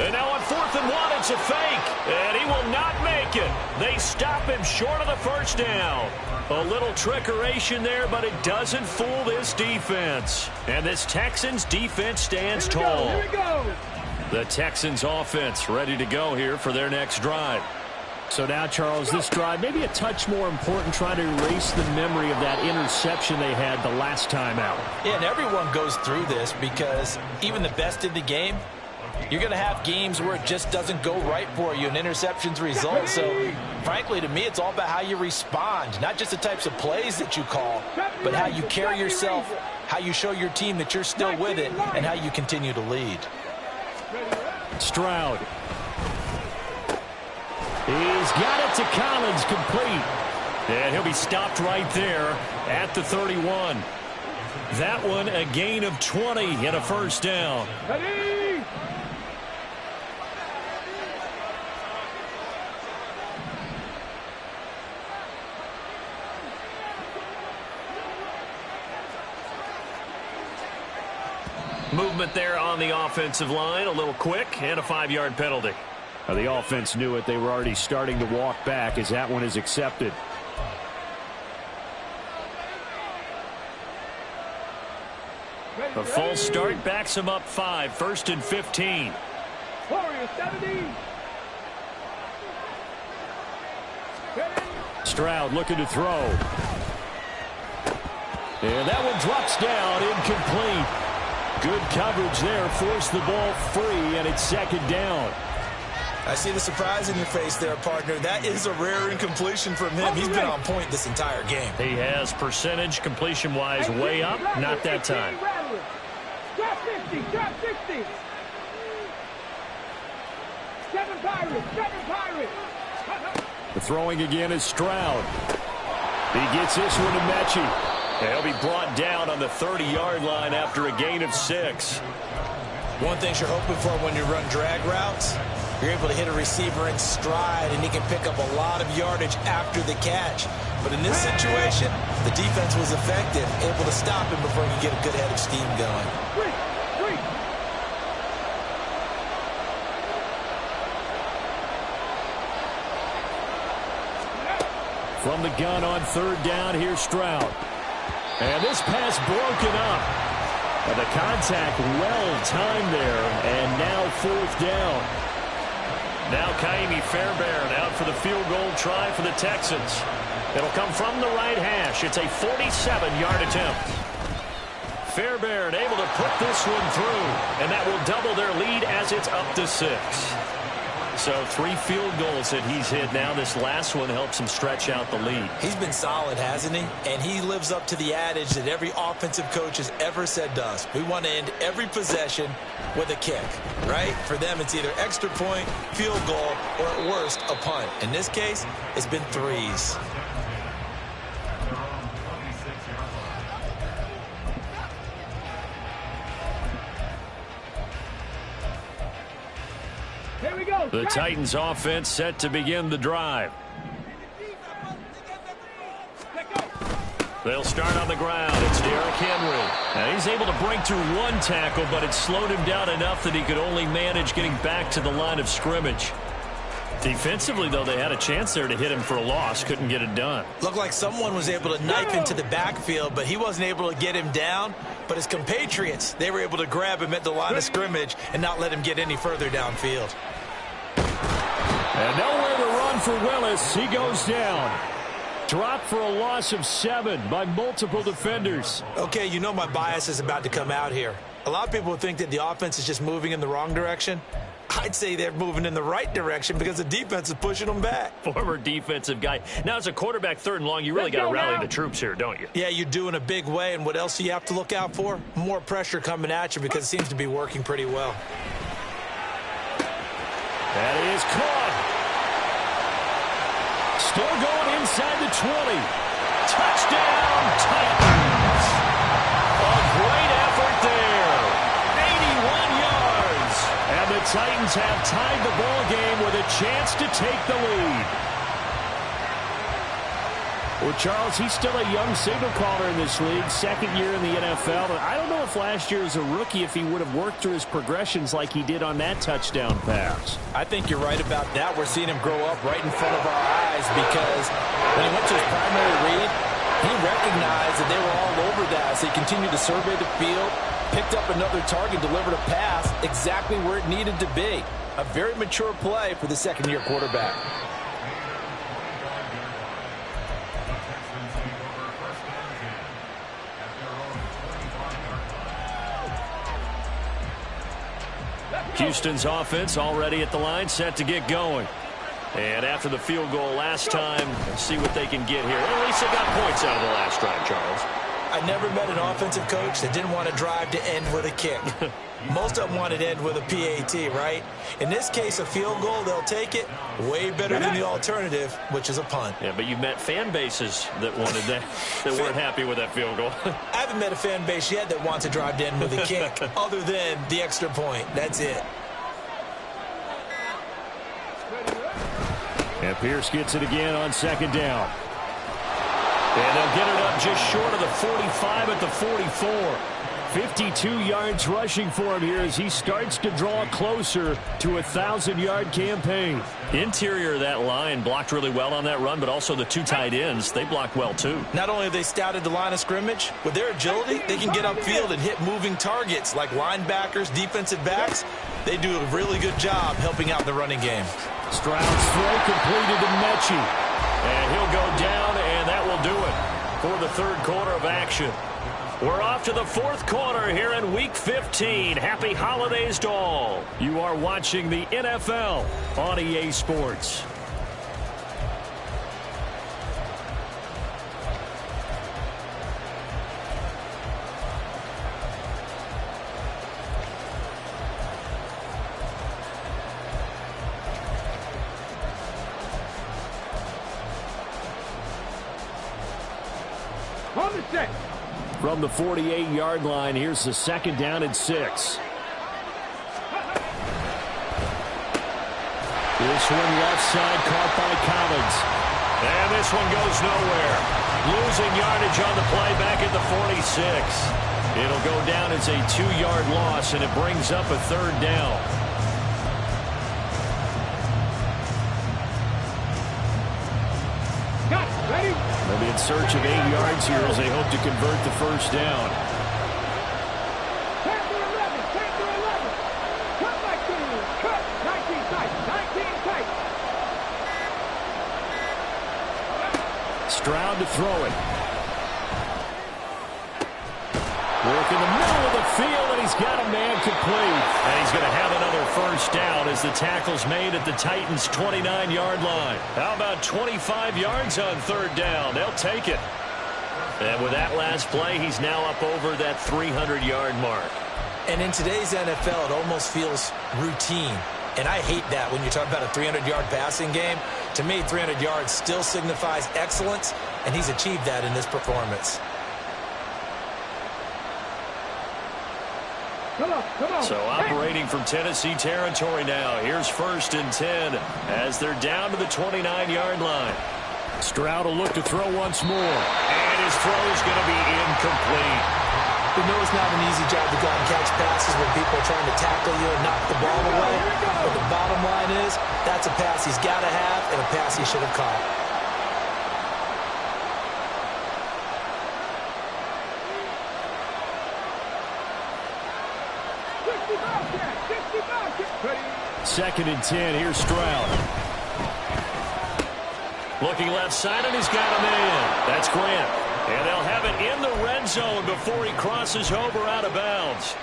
And now on 4th and 1, it's a fake. And he will not make it. They stop him short of the 1st down. A little trickeration there, but it doesn't fool this defense. And this Texans defense stands tall. Here we go. The Texans offense ready to go here for their next drive. So now, Charles, this drive maybe a touch more important, trying to erase the memory of that interception they had the last time out. Yeah, and everyone goes through this because even the best in the game, you're going to have games where it just doesn't go right for you, and interceptions result. So, frankly, to me, it's all about how you respond, not just the types of plays that you call, but how you carry yourself, how you show your team that you're still with it, and how you continue to lead. Stroud. He's got it to Collins, complete. And he'll be stopped right there at the 31. That one a gain of 20 and a 1st down. Ready. Movement there on the offensive line, a little quick, and a 5-yard penalty. The offense knew it. They were already starting to walk back as that one is accepted. A false start backs him up 5, 1st and 15. Warriors 70. Stroud looking to throw. And that one drops down, incomplete. Good coverage there, forced the ball free, and it's 2nd down. I see the surprise in your face there, partner. That is a rare incompletion from him. He's been on point this entire game. He has percentage completion-wise way up. Not that time. Drop 50, drop 60. 7 Pirates, 7 Pirates. The throwing again is Stroud. He gets this one to Mechie. He'll be brought down on the 30-yard line after a gain of 6. One thing you're hoping for when you run drag routes, you're able to hit a receiver in stride, and he can pick up a lot of yardage after the catch. But in this situation, the defense was effective, able to stop him before he could get a good head of steam going. From the gun on 3rd down, here's Stroud. And this pass broken up. And the contact well timed there, and now 4th down. Now Kaimi Fairbairn out for the field goal try for the Texans. It'll come from the right hash. It's a 47-yard attempt. Fairbairn able to put this one through, and that will double their lead as it's up to 6. So 3 field goals that he's hit now. This last one helps him stretch out the lead. He's been solid, hasn't he? And he lives up to the adage that every offensive coach has ever said to us. We want to end every possession with a kick, right? For them, it's either extra point, field goal, or at worst, a punt. In this case, it's been 3s. Here we go. The Titans offense set to begin the drive. They'll start on the ground. It's Derrick Henry. Now he's able to break through 1 tackle, but it slowed him down enough that he could only manage getting back to the line of scrimmage. Defensively, though, they had a chance there to hit him for a loss. Couldn't get it done. Looked like someone was able to knife into the backfield, but he wasn't able to get him down. But his compatriots, they were able to grab him at the line of scrimmage and not let him get any further downfield. And nowhere to run for Willis. He goes down. Dropped for a loss of 7 by multiple defenders. Okay, you know my bias is about to come out here. A lot of people would think that the offense is just moving in the wrong direction. I'd say they're moving in the right direction because the defense is pushing them back. Former defensive guy. Now, as a quarterback 3rd and long, you really got to rally the troops here, don't you? Yeah, you do in a big way. And what else do you have to look out for? More pressure coming at you because it seems to be working pretty well. That is caught. Still going inside the 20. Touchdown, Titans. A great effort there. 81 yards. And the Titans have tied the ball game with a chance to take the lead. Well, Charles, he's still a young signal caller in this league, 2nd year in the NFL. But I don't know if last year as a rookie, if he would have worked through his progressions like he did on that touchdown pass. I think you're right about that. We're seeing him grow up right in front of our eyes because when he went to his primary read, he recognized that they were all over that. So he continued to survey the field, picked up another target, delivered a pass exactly where it needed to be. A very mature play for the 2nd-year quarterback. Houston's offense already at the line, set to get going. And after the field goal last time, let's see what they can get here. At least they got points out of the last drive, Charles. I never met an offensive coach that didn't want to drive to end with a kick. Most of them wanted to end with a PAT, right? In this case, a field goal, they'll take it. Way better than the alternative, which is a punt. Yeah, but you've met fan bases that wanted that, that weren't happy with that field goal. I haven't met a fan base yet that wants to drive to end with a kick, other than the extra point. That's it. And Pierce gets it again on 2nd down. And they'll get it up just short of the 45 at the 44. 52 yards rushing for him here as he starts to draw closer to a 1,000-yard campaign. Interior of that line blocked really well on that run, but also the 2 tight ends, they blocked well too. Not only have they scouted the line of scrimmage, with their agility, they can get upfield and hit moving targets like linebackers, defensive backs. They do a really good job helping out the running game. Stroud's throw completed to Mechie. And he'll go down, and that will do it for the 3rd quarter of action. We're off to the 4th quarter here in Week 15. Happy holidays to all. You are watching the NFL on EA Sports. On the 6. From the 48-yard line, here's the 2nd down and 6. This one left side caught by Collins. And this one goes nowhere. Losing yardage on the play back at the 46. It'll go down as a 2-yard loss, and it brings up a 3rd down. Got it. Ready? They'll be in search of 8 yards here as they hope to convert the 1st down. 10 to 11. 10 to 11. Cut back to cut. 19 tight. 19 Stroud to throw it. Work in the middle of the field, and he's got a man complete. And he's going to have another first down as the tackle's made at the Titans' 29-yard line. How about 25 yards on third down? They'll take it. And with that last play, he's now up over that 300-yard mark. And in today's NFL, it almost feels routine. And I hate that when you're talking about a 300-yard passing game. To me, 300 yards still signifies excellence, and he's achieved that in this performance. Come on. So operating from Tennessee territory now. Here's 1st and 10 as they're down to the 29-yard line. Stroud will look to throw once more. And his throw's going to be incomplete. We know it's not an easy job to go out and catch passes when people are trying to tackle you and knock the ball away. But the bottom line is, that's a pass he's got to have and a pass he should have caught. Second and 10. Here's Stroud. Looking left side, and he's got a man. That's Grant. And they'll have it in the red zone before he crosses over out of bounds.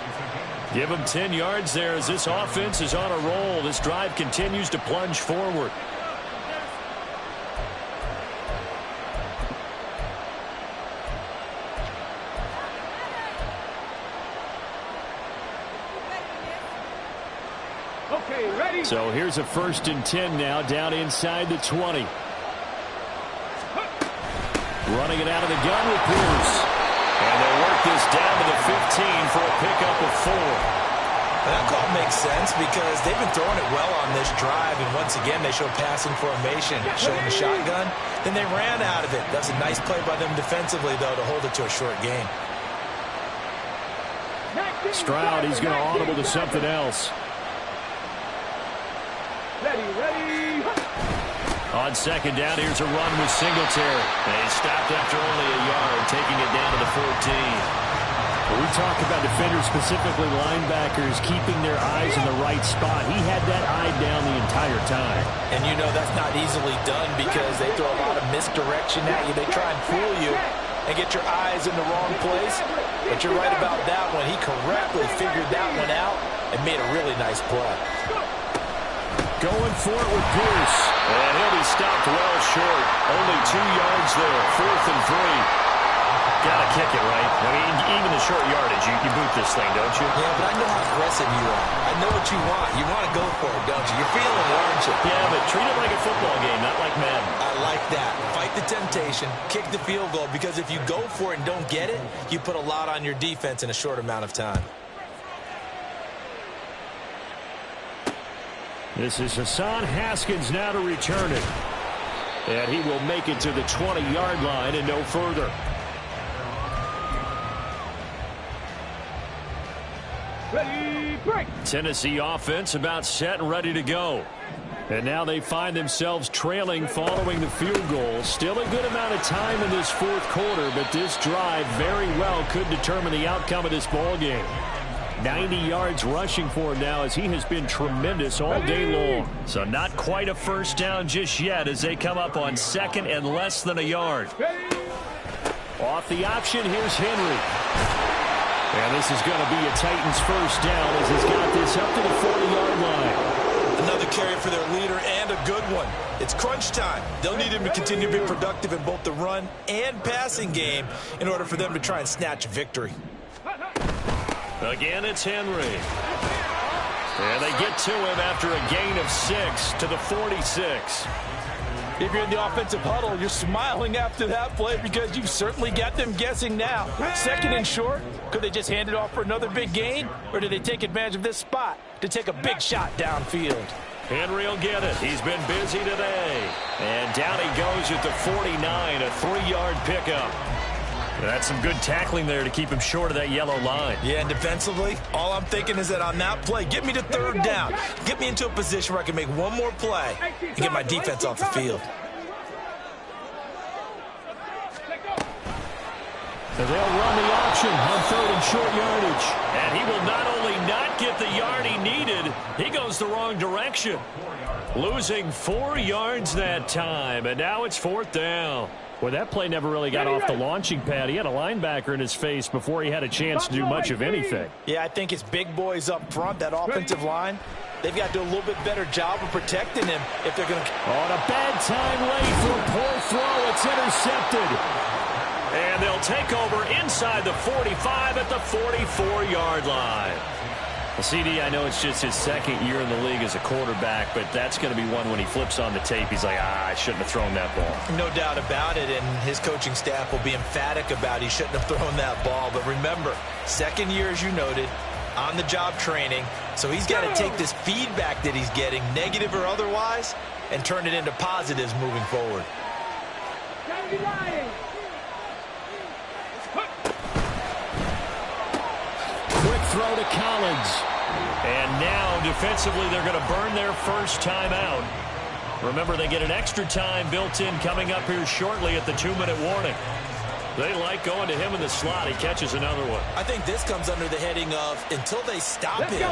Give him 10 yards there as this offense is on a roll. This drive continues to plunge forward. Okay, ready? So here's a 1st and 10 now, down inside the 20. Running it out of the gun with Pierce. And they'll work this down to the 15 for a pickup of 4. That call makes sense because they've been throwing it well on this drive, and once again they show passing formation, showing the shotgun. Then they ran out of it. That's a nice play by them defensively, though, to hold it to a short game. Stroud, he's going to audible to something else. Ready. On second down, here's a run with Singletary. And he stopped after only a yard, taking it down to the 14. Well, we talk about defenders, specifically linebackers, keeping their eyes in the right spot. He had that eye down the entire time. And you know that's not easily done because they throw a lot of misdirection at you. They try and fool you and get your eyes in the wrong place. But you're right about that one. He correctly figured that one out and made a really nice play. Going for it with Pierce. And he'll be stopped well short. Only 2 yards there. 4th and 3. Got to kick it, right? I mean, even the short yardage, you boot this thing, don't you? Yeah, but I know how aggressive you are. I know what you want. You want to go for it, don't you? You're feeling it, aren't you? Yeah, but treat it like a football game, not like Madden. I like that. Fight the temptation. Kick the field goal, because if you go for it and don't get it, you put a lot on your defense in a short amount of time. This is Hassan Haskins now to return it. And he will make it to the 20-yard line and no further. Ready, break. Tennessee offense about set and ready to go. And now they find themselves trailing following the field goal. Still a good amount of time in this 4th quarter, but this drive very well could determine the outcome of this ball game. 90 yards rushing for him now as he has been tremendous all day long. So not quite a first down just yet as they come up on 2nd and less than a yard. Off the option, here's Henry. And this is going to be a Titans first down as he's got this up to the 40-yard line. Another carry for their leader and a good one. It's crunch time. They'll need him to continue to be productive in both the run and passing game in order for them to try and snatch a victory. Again, it's Henry. And they get to him after a gain of 6 to the 46. If you're in the offensive huddle, you're smiling after that play because you've certainly got them guessing now. 2nd and short, could they just hand it off for another big gain? Or do they take advantage of this spot to take a big shot downfield? Henry will get it. He's been busy today. And down he goes at the 49, a 3-yard pickup. That's some good tackling there to keep him short of that yellow line. Yeah, and defensively, all I'm thinking is that on that play, get me to 3rd down. Get me into a position where I can make one more play and get my defense off the field. So they'll run the option on 3rd and short yardage. And he will not only not get the yard he needed, he goes the wrong direction. Losing 4 yards that time, and now it's 4th down. Well, that play never really got off the launching pad. He had a linebacker in his face before he had a chance to do much of anything. Yeah, I think it's big boys up front, that offensive line. They've got to do a little bit better job of protecting him if they're going to. On a bad time late for a poor throw. It's intercepted. And they'll take over inside the 45 at the 44-yard line. Well, CD, I know it's just his 2nd year in the league as a quarterback, but that's going to be one when he flips on the tape. He's like, I shouldn't have thrown that ball. No doubt about it, and his coaching staff will be emphatic about he shouldn't have thrown that ball. But remember, 2nd year, as you noted, on-the-job training. So he's got to take this feedback that he's getting, negative or otherwise, and turn it into positives moving forward. Quick throw to Collins. And now, defensively, they're going to burn their first timeout. Remember, they get an extra time built in coming up here shortly at the 2-minute warning. They like going to him in the slot. He catches another one. I think this comes under the heading of, until they stop him,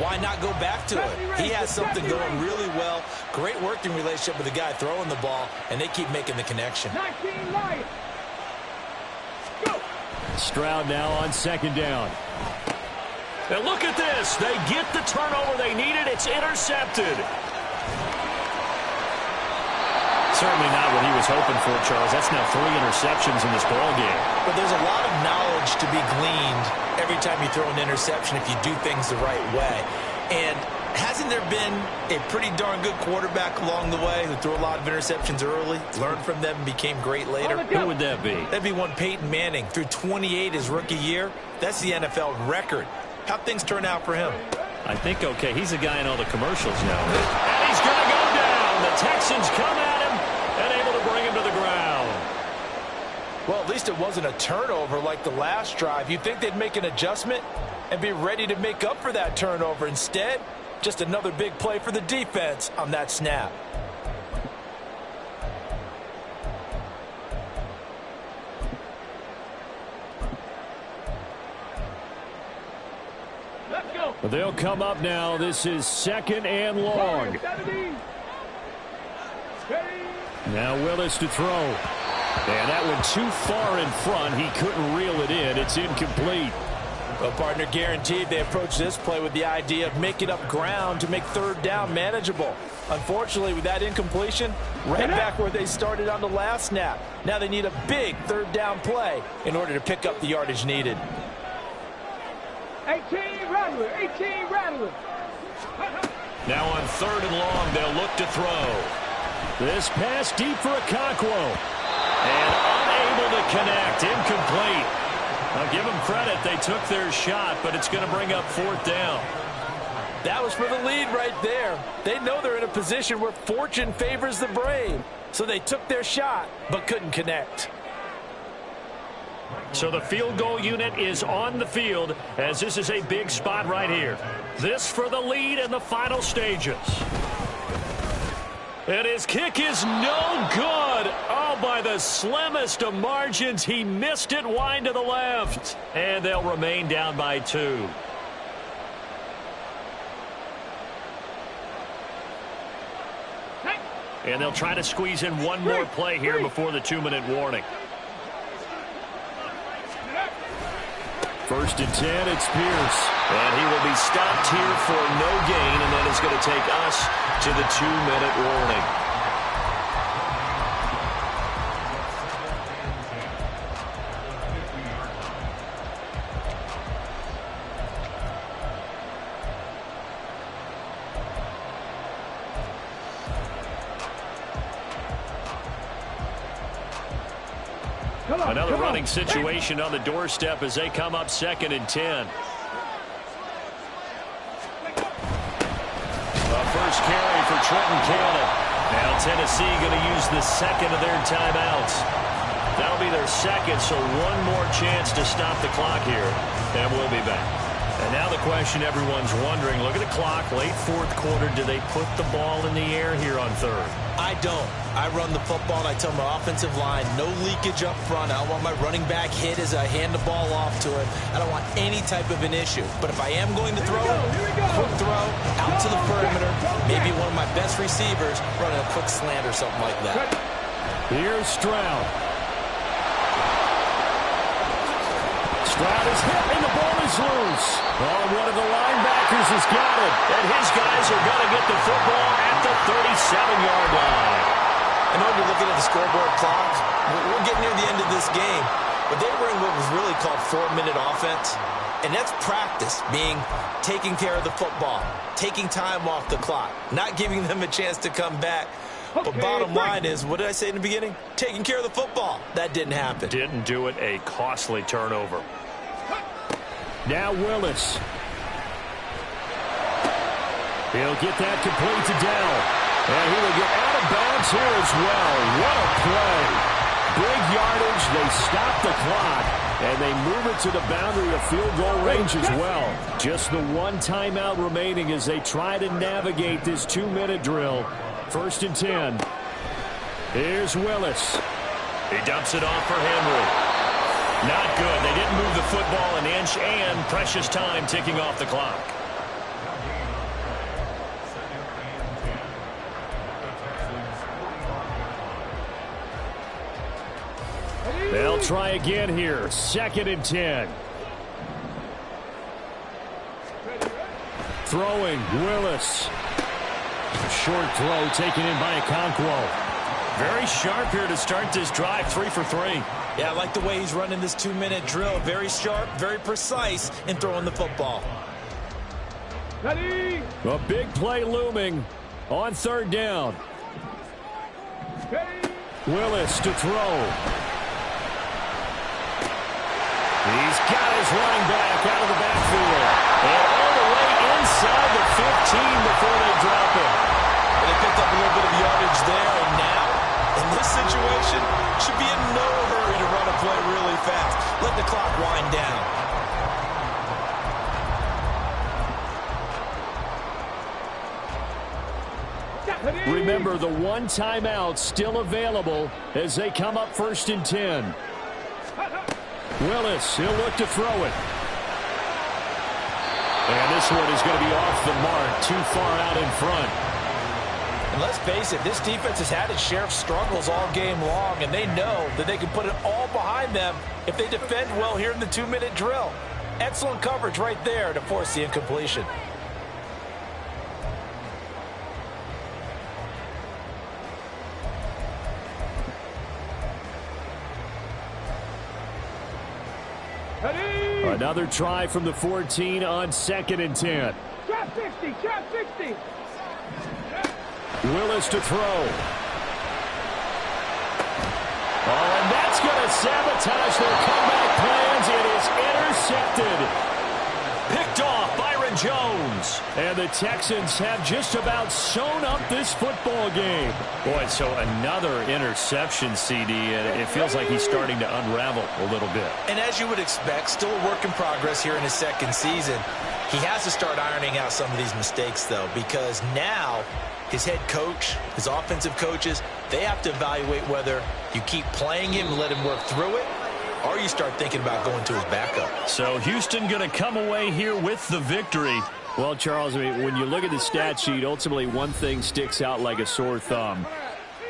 why not go back to it? He has something going really well. Great working relationship with the guy throwing the ball, and they keep making the connection. Stroud now on 2nd down. And look at this. They get the turnover they needed. It's intercepted. Certainly not what he was hoping for, Charles. That's now 3 interceptions in this ball game. But there's a lot of knowledge to be gleaned every time you throw an interception if you do things the right way. And hasn't there been a pretty darn good quarterback along the way who threw a lot of interceptions early, learned from them, and became great later? Who would that be? That'd be one Peyton Manning. Threw 28 his rookie year. That's the NFL record. How'd things turn out for him? I think, okay, he's a guy in all the commercials now. And he's going to go down. The Texans come at him and able to bring him to the ground. Well, at least it wasn't a turnover like the last drive. You'd think they'd make an adjustment and be ready to make up for that turnover. Instead, just another big play for the defense on that snap. But they'll come up now. This is 2nd and long. Now Willis to throw. And that one too far in front. He couldn't reel it in. It's incomplete. Well, partner, guaranteed they approach this play with the idea of making up ground to make 3rd down manageable. Unfortunately, with that incompletion, right back where they started on the last snap. Now they need a big 3rd down play in order to pick up the yardage needed. 18 Rattler, 18 Rattler. Now on 3rd and long, they'll look to throw. This pass deep for Okonkwo. And unable to connect. Incomplete. I'll give them credit. They took their shot, but it's going to bring up 4th down. That was for the lead right there. They know they're in a position where fortune favors the brave. So they took their shot, but couldn't connect. So the field goal unit is on the field, as this is a big spot right here. This for the lead in the final stages. And his kick is no good. Oh, by the slimmest of margins, he missed it wide to the left. And they'll remain down by 2. And they'll try to squeeze in one more play here before the 2-minute warning. 1st and 10, it's Pierce. And he will be stopped here for no gain, and that is going to take us to the 2-minute warning. Another running situation on the doorstep as they come up 2nd and 10. First carry for Trenton Cannon. Now Tennessee going to use the 2nd of their timeouts. That'll be their 2nd, so one more chance to stop the clock here. And we'll be back. And now the question everyone's wondering, look at the clock, late fourth quarter, do they put the ball in the air here on third? I don't. I run the football, and I tell my offensive line, no leakage up front. I don't want my running back hit as I hand the ball off to him. I don't want any type of an issue. But if I am going to throw it, quick throw, out to the perimeter, maybe one of my best receivers running a quick slant or something like that. Here's Stroud. Stroud is hit, and the ball is loose. Oh, one of the linebackers has got it. And his guys are going to get the football at the 37-yard line. I know you're looking at the scoreboard clock. We're getting near the end of this game. But they were in what was really called 4-minute offense. And that's practice, being taking care of the football, taking time off the clock, not giving them a chance to come back. But bottom line is, what did I say in the beginning? Taking care of the football. That didn't happen. Didn't do it. A costly turnover. Now Willis. He'll get that complete to Dell. And he will get out of bounds here as well. What a play. Big yardage. They stop the clock. And they move it to the boundary of field goal range as well. Just the one timeout remaining as they try to navigate this 2-minute drill. 1st and 10. Here's Willis. He dumps it off for Henry. Not good. They didn't move the football an inch, and precious time ticking off the clock. They'll try again here. 2nd and 10. Throwing, Willis. Short throw taken in by Okonkwo. Very sharp here to start this drive, 3 for 3. Yeah, I like the way he's running this 2-minute drill. Very sharp, very precise in throwing the football. Ready. A big play looming on 3rd down. Ready. Willis to throw. He's got his running back out of the backfield. And all the way inside the 15 before they drop it. And they picked up a little bit of yardage there, and now, in this situation, should be in no hurry to run a play really fast. Let the clock wind down. Remember, the one timeout still available as they come up 1st and 10. Willis, he'll look to throw it. And this one is going to be off the mark, too far out in front. And let's face it, this defense has had its share of struggles all game long, and they know that they can put it all behind them if they defend well here in the 2-minute drill. Excellent coverage right there to force the incompletion. Ready. Another try from the 14 on 2nd and 10. Trap 60. Trap 60. Willis to throw. Oh, and that's going to sabotage their comeback plans. It is intercepted. Picked off Byron Jones. And the Texans have just about sewn up this football game. Boy, so another interception, CD, and it feels like he's starting to unravel a little bit. And as you would expect, still a work in progress here in his 2nd season. He has to start ironing out some of these mistakes, though, because now his head coach, his offensive coaches, they have to evaluate whether you keep playing him and let him work through it, or you start thinking about going to his backup. So Houston going to come away here with the victory. Well, Charles, I mean, when you look at the stat sheet, ultimately one thing sticks out like a sore thumb.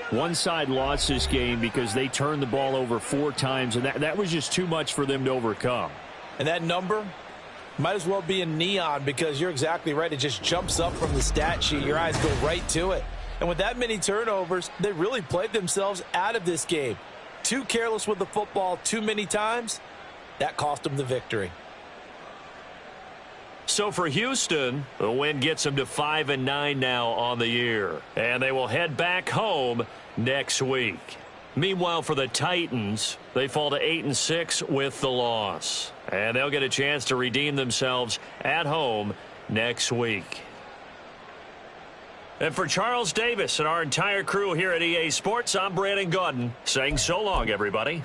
One side lost this game because they turned the ball over 4 times, and that was just too much for them to overcome. And that number might as well be in neon, because you're exactly right. It just jumps up from the stat sheet. Your eyes go right to it. And with that many turnovers, they really played themselves out of this game. Too careless with the football too many times. That cost them the victory. So for Houston, the win gets them to 5-9 now on the year. And they will head back home next week. Meanwhile, for the Titans, they fall to 8-6 with the loss. And they'll get a chance to redeem themselves at home next week. And for Charles Davis and our entire crew here at EA Sports, I'm Brandon Gaudin saying so long, everybody.